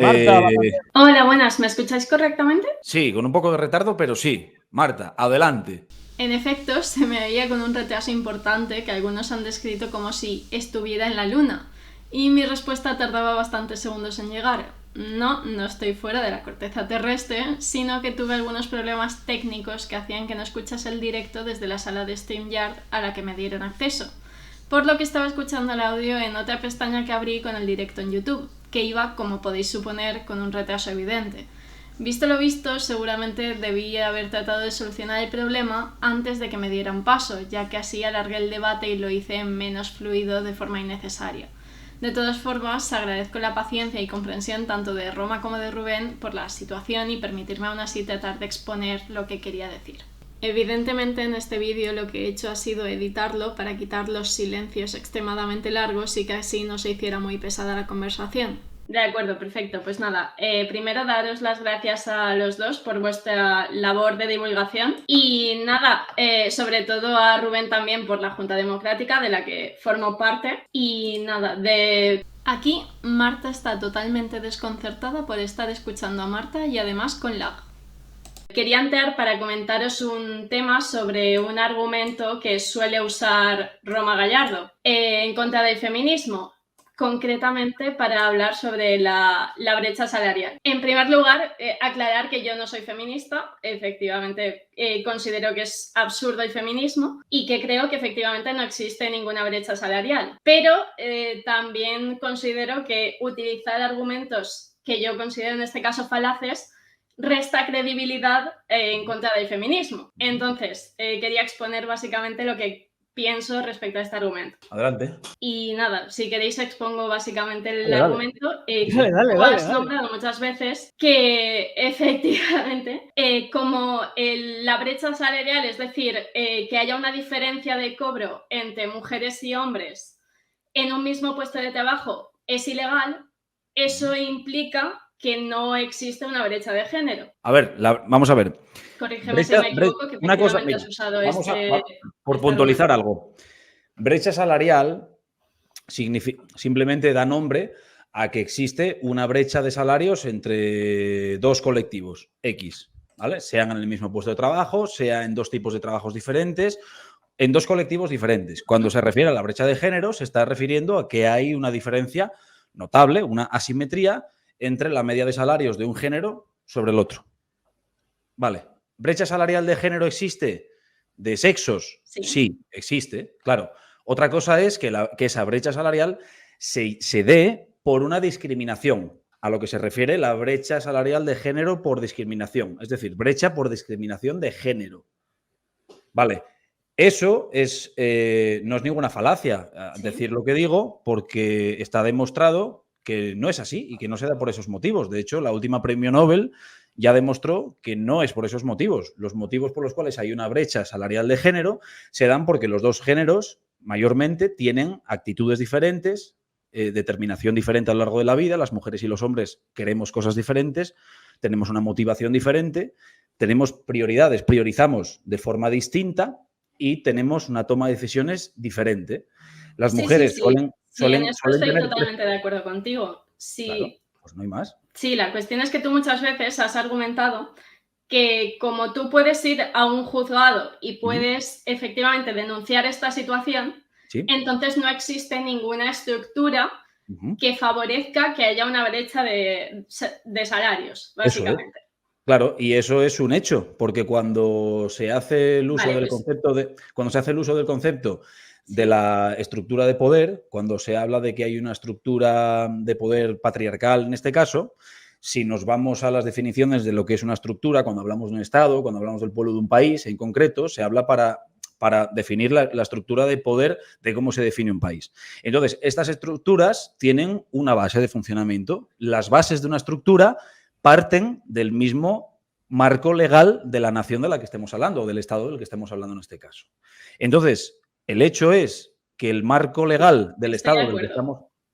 Marta, Hola, buenas, ¿me escucháis correctamente? Sí, con un poco de retardo, pero sí. Marta, adelante. En efecto, se me veía con un retraso importante que algunos han descrito como si estuviera en la luna. Y mi respuesta tardaba bastantes segundos en llegar. No, no estoy fuera de la corteza terrestre, sino que tuve algunos problemas técnicos que hacían que no escuchase el directo desde la sala de StreamYard a la que me dieron acceso. Por lo que estaba escuchando el audio en otra pestaña que abrí con el directo en YouTube, que iba, como podéis suponer, con un retraso evidente. Visto lo visto, seguramente debía haber tratado de solucionar el problema antes de que me dieran paso, ya que así alargué el debate y lo hice menos fluido de forma innecesaria. De todas formas, agradezco la paciencia y comprensión tanto de Roma como de Rubén por la situación y permitirme aún así tratar de exponer lo que quería decir. Evidentemente en este vídeo lo que he hecho ha sido editarlo para quitar los silencios extremadamente largos y que así no se hiciera muy pesada la conversación. De acuerdo, perfecto. Pues nada, primero daros las gracias a los dos por vuestra labor de divulgación y nada, sobre todo a Rubén también por la Junta Democrática de la que formo parte y nada, Aquí Marta está totalmente desconcertada por estar escuchando a Marta y además con lag. Quería entrar para comentaros un tema sobre un argumento que suele usar Roma Gallardo en contra del feminismo, concretamente para hablar sobre la brecha salarial. En primer lugar, aclarar que yo no soy feminista, efectivamente considero que es absurdo el feminismo y que creo que efectivamente no existe ninguna brecha salarial, pero también considero que utilizar argumentos que yo considero en este caso falaces resta credibilidad en contra del feminismo. Entonces, quería exponer básicamente lo que pienso respecto a este argumento. Adelante. Y nada, si queréis expongo básicamente el Dale. argumento. Dale. Has nombrado muchas veces que efectivamente como la brecha salarial, es decir, que haya una diferencia de cobro entre mujeres y hombres en un mismo puesto de trabajo es ilegal, eso implica que no existe una brecha de género. A ver, vamos a ver. Corrígeme si me equivoco, que una cosa, efectivamente has usado por puntualizar algo. Brecha salarial simplemente da nombre a que existe una brecha de salarios entre dos colectivos X, ¿vale? Sean en el mismo puesto de trabajo, sea en dos tipos de trabajos diferentes, en dos colectivos diferentes. Cuando se refiere a la brecha de género, se está refiriendo a que hay una diferencia notable, una asimetría entre la media de salarios de un género sobre el otro. Vale. ¿Brecha salarial de género existe? ¿De sexos? Sí, existe, claro. Otra cosa es que esa brecha salarial se dé por una discriminación, a lo que se refiere la brecha salarial de género por discriminación, es decir, brecha por discriminación de género. Vale. Eso no es ninguna falacia decir lo que digo, porque está demostrado que no es así y que no se da por esos motivos. De hecho, la última premio Nobel ya demostró que no es por esos motivos. Los motivos por los cuales hay una brecha salarial de género se dan porque los dos géneros mayormente tienen actitudes diferentes, determinación diferente a lo largo de la vida. Las mujeres y los hombres queremos cosas diferentes, tenemos una motivación diferente, tenemos prioridades, priorizamos de forma distinta y tenemos una toma de decisiones diferente. Las mujeres suelen en esto estoy totalmente de acuerdo contigo. Sí. Claro, pues no hay más. Sí, la cuestión es que tú muchas veces has argumentado que como tú puedes ir a un juzgado y puedes efectivamente denunciar esta situación, entonces no existe ninguna estructura que favorezca que haya una brecha de salarios, básicamente. Claro, y eso es un hecho, porque cuando se hace el uso del concepto de la estructura de poder, cuando se habla de que hay una estructura de poder patriarcal en este caso, si nos vamos a las definiciones de lo que es una estructura, cuando hablamos de un Estado, cuando hablamos del pueblo de un país en concreto, se habla para definir la estructura de poder de cómo se define un país. Entonces, estas estructuras tienen una base de funcionamiento. Las bases de una estructura parten del mismo marco legal de la nación de la que estemos hablando, o del Estado del que estemos hablando en este caso. Entonces, el hecho es que el marco legal del Estado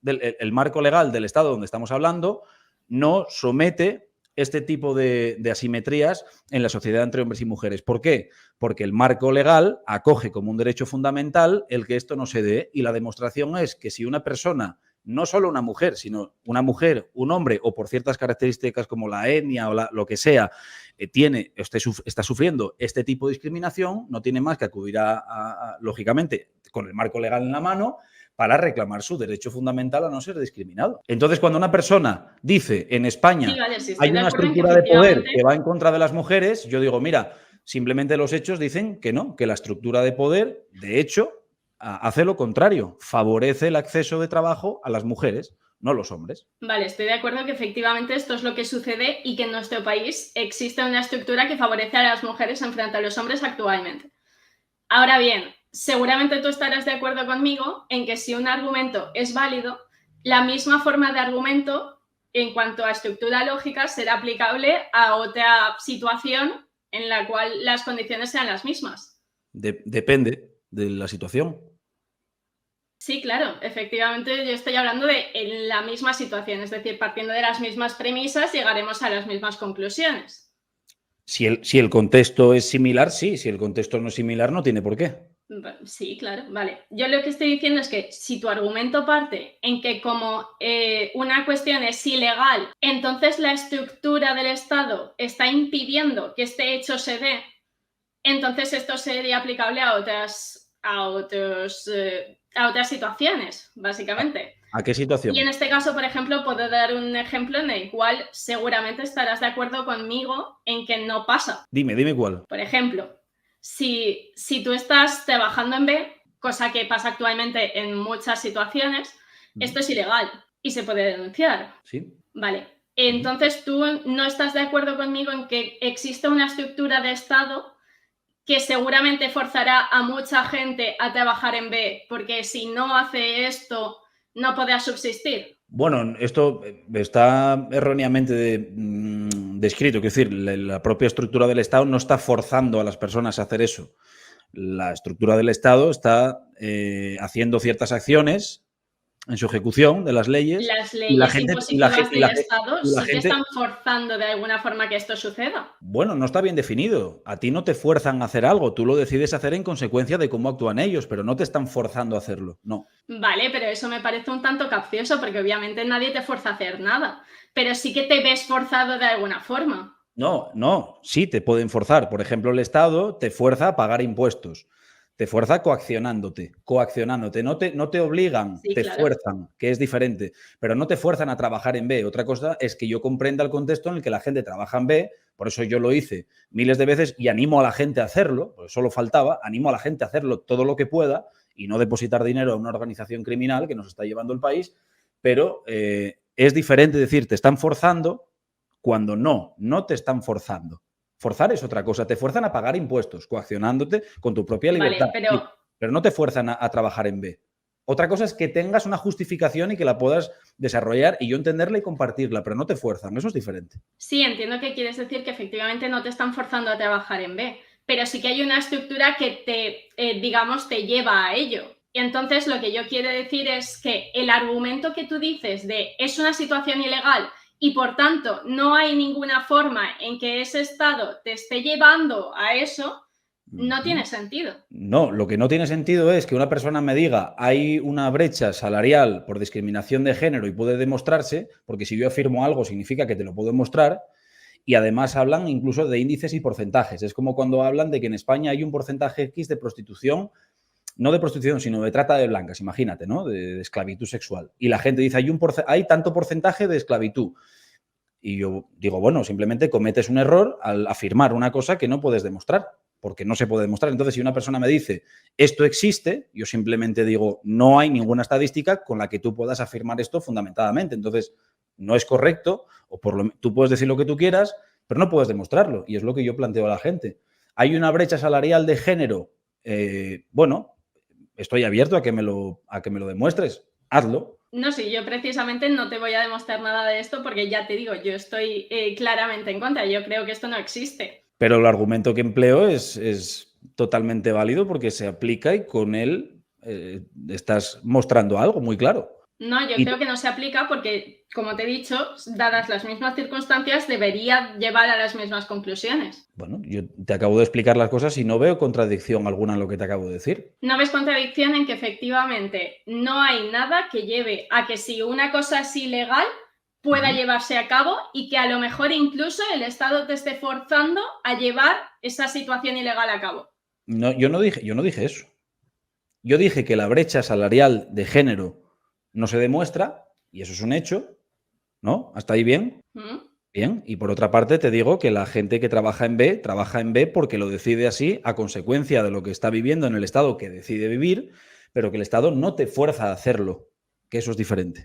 el marco legal del Estado donde estamos hablando no somete este tipo de asimetrías en la sociedad entre hombres y mujeres. ¿Por qué? Porque el marco legal acoge como un derecho fundamental el que esto no se dé, y la demostración es que si una persona no solo una mujer, sino una mujer, un hombre, o por ciertas características como la etnia o lo que sea, está sufriendo este tipo de discriminación, no tiene más que acudir lógicamente, con el marco legal en la mano, para reclamar su derecho fundamental a no ser discriminado. Entonces, cuando una persona dice en España Sí, vale, sí, hay de una estructura de poder que va en contra de las mujeres, yo digo, mira, simplemente los hechos dicen que no, que la estructura de poder, de hecho, hace lo contrario, favorece el acceso de trabajo a las mujeres, no los hombres. Vale, estoy de acuerdo que efectivamente esto es lo que sucede y que en nuestro país existe una estructura que favorece a las mujeres en frente a los hombres actualmente. Ahora bien, seguramente tú estarás de acuerdo conmigo en que si un argumento es válido, la misma forma de argumento en cuanto a estructura lógica será aplicable a otra situación en la cual las condiciones sean las mismas. Depende de la situación. Sí, claro, efectivamente yo estoy hablando de en la misma situación, es decir, partiendo de las mismas premisas llegaremos a las mismas conclusiones. Si el contexto es similar, sí. Si el contexto no es similar, no tiene por qué. Sí, claro, vale. Yo lo que estoy diciendo es que si tu argumento parte en que como una cuestión es ilegal, entonces la estructura del Estado está impidiendo que este hecho se dé, entonces esto sería aplicable a otras situaciones, básicamente. ¿A qué situación? Y en este caso, por ejemplo, puedo dar un ejemplo en el cual seguramente estarás de acuerdo conmigo en que no pasa. Dime cuál. Por ejemplo, si tú estás trabajando en B, cosa que pasa actualmente en muchas situaciones, esto es ilegal y se puede denunciar. Sí. Vale. Entonces, tú no estás de acuerdo conmigo en que existe una estructura de Estado que seguramente forzará a mucha gente a trabajar en B, porque si no hace esto, no podrá subsistir. Bueno, esto está erróneamente descrito. Es decir, la propia estructura del Estado no está forzando a las personas a hacer eso. La estructura del Estado está haciendo ciertas acciones en su ejecución de las leyes. Las leyes impositivas del Estado sí que están forzando de alguna forma que esto suceda. Bueno, no está bien definido. A ti no te fuerzan a hacer algo, tú lo decides hacer en consecuencia de cómo actúan ellos, pero no te están forzando a hacerlo, no. Vale, pero eso me parece un tanto capcioso porque obviamente nadie te fuerza a hacer nada, pero sí que te ves forzado de alguna forma. No, sí te pueden forzar. Por ejemplo, el Estado te fuerza a pagar impuestos. Te fuerza coaccionándote. No te obligan, sí, te claro. fuerzan, que es diferente. Pero no te fuerzan a trabajar en B. Otra cosa es que yo comprenda el contexto en el que la gente trabaja en B. Por eso yo lo hice miles de veces y animo a la gente a hacerlo, pues solo faltaba, animo a la gente a hacerlo todo lo que pueda y no depositar dinero a una organización criminal que nos está llevando el país. Pero es diferente decir, te están forzando cuando no te están forzando. Forzar es otra cosa. Te fuerzan a pagar impuestos, coaccionándote con tu propia libertad. Vale, pero no te fuerzan a trabajar en B. Otra cosa es que tengas una justificación y que la puedas desarrollar y yo entenderla y compartirla, pero no te fuerzan. Eso es diferente. Sí, entiendo que quieres decir que efectivamente no te están forzando a trabajar en B, pero sí que hay una estructura que te lleva a ello. Y entonces lo que yo quiero decir es que el argumento que tú dices de es una situación ilegal y por tanto no hay ninguna forma en que ese Estado te esté llevando a eso, no tiene sentido. No, lo que no tiene sentido es que una persona me diga hay una brecha salarial por discriminación de género y puede demostrarse, porque si yo afirmo algo significa que te lo puedo demostrar, y además hablan incluso de índices y porcentajes. Es como cuando hablan de que en España hay un porcentaje X de prostitución, no de prostitución, sino de trata de blancas, imagínate, ¿no? De esclavitud sexual. Y la gente dice, hay tanto porcentaje de esclavitud. Y yo digo, bueno, simplemente cometes un error al afirmar una cosa que no puedes demostrar, porque no se puede demostrar. Entonces, si una persona me dice, esto existe, yo simplemente digo, no hay ninguna estadística con la que tú puedas afirmar esto fundamentadamente. Entonces, no es correcto, o tú puedes decir lo que tú quieras, pero no puedes demostrarlo. Y es lo que yo planteo a la gente. ¿Hay una brecha salarial de género? Bueno, estoy abierto a que me lo demuestres. Hazlo. No, sí, yo precisamente no te voy a demostrar nada de esto porque ya te digo, yo estoy claramente en contra. Yo creo que esto no existe. Pero el argumento que empleo es totalmente válido porque se aplica y con él estás mostrando algo muy claro. No, yo Y creo que no se aplica porque, como te he dicho, dadas las mismas circunstancias, debería llevar a las mismas conclusiones. bueno, yo te acabo de explicar las cosas y no veo contradicción alguna en lo que te acabo de decir. No ves contradicción en que efectivamente no hay nada que lleve a que si una cosa es ilegal pueda llevarse a cabo y que a lo mejor incluso el Estado te esté forzando a llevar esa situación ilegal a cabo. No, yo no dije eso. Yo dije que la brecha salarial de género no se demuestra, y eso es un hecho, ¿no? ¿Hasta ahí bien? ¿Mm? Bien. Y por otra parte, te digo que la gente que trabaja en B porque lo decide así a consecuencia de lo que está viviendo en el estado que decide vivir, pero que el Estado no te fuerza a hacerlo, que eso es diferente.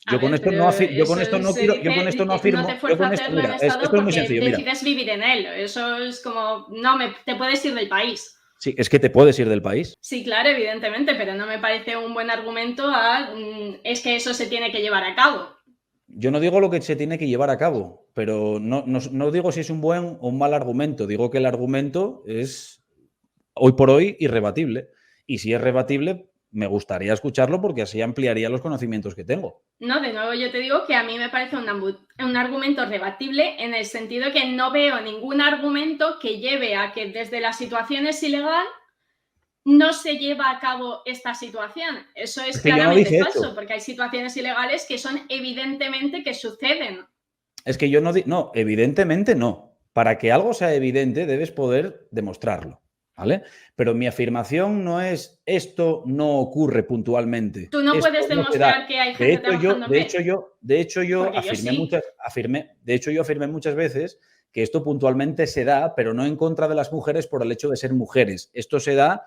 Yo con esto no No te afirmo, fuerza a hacerlo en mira, Estado esto es muy porque sencillo, mira. decides vivir en él. Eso es como, te puedes ir del país. Sí, es que te puedes ir del país. Sí, claro, evidentemente, pero no me parece un buen argumento es que eso se tiene que llevar a cabo. Yo no digo lo que se tiene que llevar a cabo, pero no digo si es un buen o un mal argumento. Digo que el argumento es hoy por hoy irrebatible. Y si es rebatible, me gustaría escucharlo porque así ampliaría los conocimientos que tengo. No, de nuevo yo te digo que a mí me parece un argumento rebatible en el sentido que no veo ningún argumento que lleve a que desde la situación es ilegal no se lleva a cabo esta situación. Eso es que claramente yo no falso, eso. porque hay situaciones ilegales que son evidentemente que suceden. Es que yo no, evidentemente no. Para que algo sea evidente debes poder demostrarlo, ¿vale? Pero mi afirmación no es esto no ocurre puntualmente. Tú no Esto puedes no se da. demostrar que hay gente trabajando en De B. hecho yo Porque yo sí. afirmé muchas veces que esto puntualmente se da, pero no en contra de las mujeres por el hecho de ser mujeres. Esto se da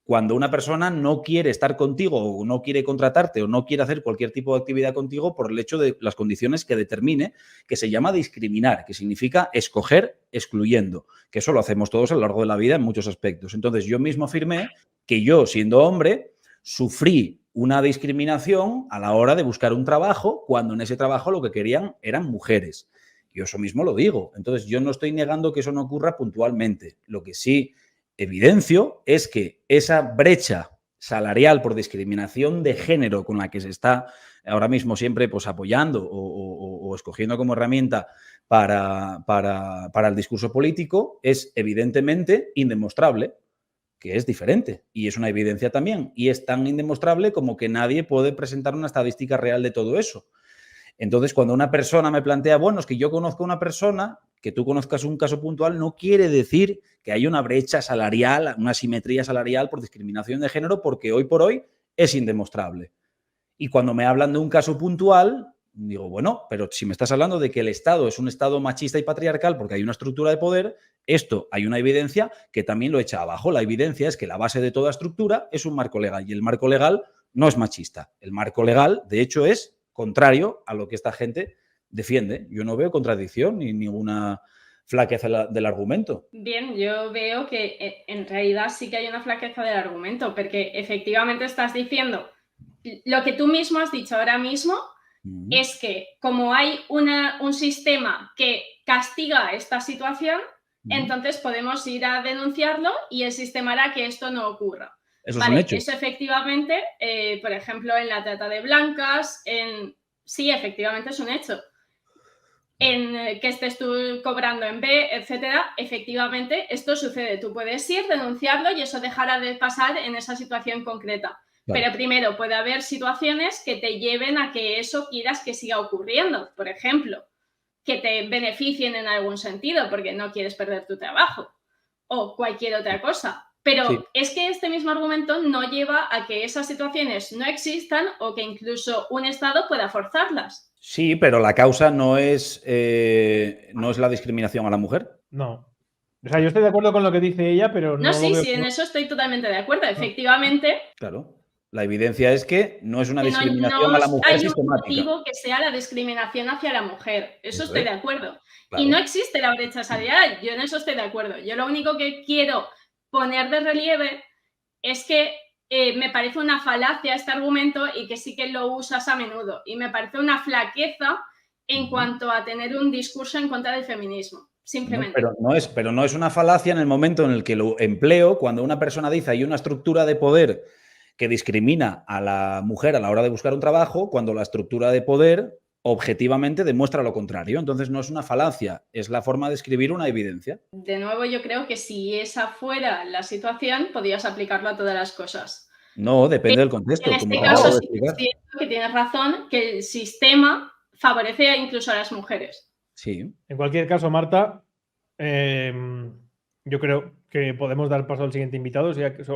cuando una persona no quiere estar contigo o no quiere contratarte o no quiere hacer cualquier tipo de actividad contigo por el hecho de las condiciones que determine, que se llama discriminar, que significa escoger excluyendo, que eso lo hacemos todos a lo largo de la vida en muchos aspectos. Entonces yo mismo afirmé que yo, siendo hombre, sufrí una discriminación a la hora de buscar un trabajo cuando en ese trabajo lo que querían eran mujeres. Yo eso mismo lo digo. Entonces yo no estoy negando que eso no ocurra puntualmente. Lo que sí evidencio es que esa brecha salarial por discriminación de género con la que se está ahora mismo siempre pues, apoyando o escogiendo como herramienta para el discurso político es evidentemente indemostrable, que es diferente y es una evidencia también. Y es tan indemostrable como que nadie puede presentar una estadística real de todo eso. Entonces, cuando una persona me plantea, bueno, es que yo conozco a una persona, que tú conozcas un caso puntual, no quiere decir que hay una brecha salarial, una asimetría salarial por discriminación de género, porque hoy por hoy es indemostrable. Y cuando me hablan de un caso puntual, digo, bueno, pero si me estás hablando de que el Estado es un Estado machista y patriarcal porque hay una estructura de poder, esto hay una evidencia que también lo echa abajo. La evidencia es que la base de toda estructura es un marco legal y el marco legal no es machista. El marco legal, de hecho, es contrario a lo que esta gente defiende. Yo no veo contradicción ni ninguna flaqueza del argumento. Bien, yo veo que en realidad sí que hay una flaqueza del argumento, porque efectivamente estás diciendo lo que tú mismo has dicho ahora mismo, es que como hay un sistema que castiga esta situación, entonces podemos ir a denunciarlo y el sistema hará que esto no ocurra. Eso es un hecho. Eso efectivamente, por ejemplo, en la trata de blancas, sí, efectivamente es un hecho. En que estés tú cobrando en B, etcétera, efectivamente esto sucede. Tú puedes ir, denunciarlo y eso dejará de pasar en esa situación concreta. Claro. Pero primero puede haber situaciones que te lleven a que eso quieras que siga ocurriendo. Por ejemplo, que te beneficien en algún sentido porque no quieres perder tu trabajo o cualquier otra cosa. Pero sí, es que este mismo argumento no lleva a que esas situaciones no existan o que incluso un Estado pueda forzarlas. Sí, pero la causa no es la discriminación a la mujer. No. O sea, yo estoy de acuerdo con lo que dice ella, pero no. Sí, en eso estoy totalmente de acuerdo. No. Efectivamente. Claro. La evidencia es que no es una discriminación a la mujer sistemática. No hay un motivo que sea la discriminación hacia la mujer. Eso estoy de acuerdo. Claro. Y no existe la brecha salarial. Yo en eso estoy de acuerdo. Yo lo único que quiero poner de relieve es que me parece una falacia este argumento y que sí que lo usas a menudo. Y me parece una flaqueza en cuanto a tener un discurso en contra del feminismo. Simplemente. No, pero no es una falacia en el momento en el que lo empleo, cuando una persona dice hay una estructura de poder que discrimina a la mujer a la hora de buscar un trabajo cuando la estructura de poder objetivamente demuestra lo contrario. Entonces no es una falacia, es la forma de escribir una evidencia. De nuevo, yo creo que si esa fuera la situación, podías aplicarlo a todas las cosas. No, depende del contexto. En este como te acabo caso, de sí explicar. siento que tienes razón, que el sistema favorece incluso a las mujeres. Sí. En cualquier caso, Marta, yo creo que podemos dar paso al siguiente invitado.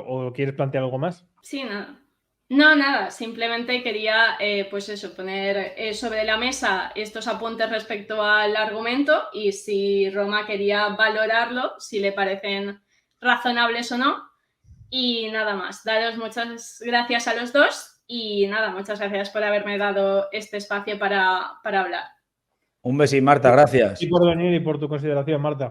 ¿O quieres plantear algo más? Sí, nada. No, nada, simplemente quería, pues eso, poner sobre la mesa estos apuntes respecto al argumento y si Roma quería valorarlo, si le parecen razonables o no. Y nada más, daros muchas gracias a los dos y nada, muchas gracias por haberme dado este espacio para hablar. Un besín, Marta, gracias. Y por venir y por tu consideración, Marta.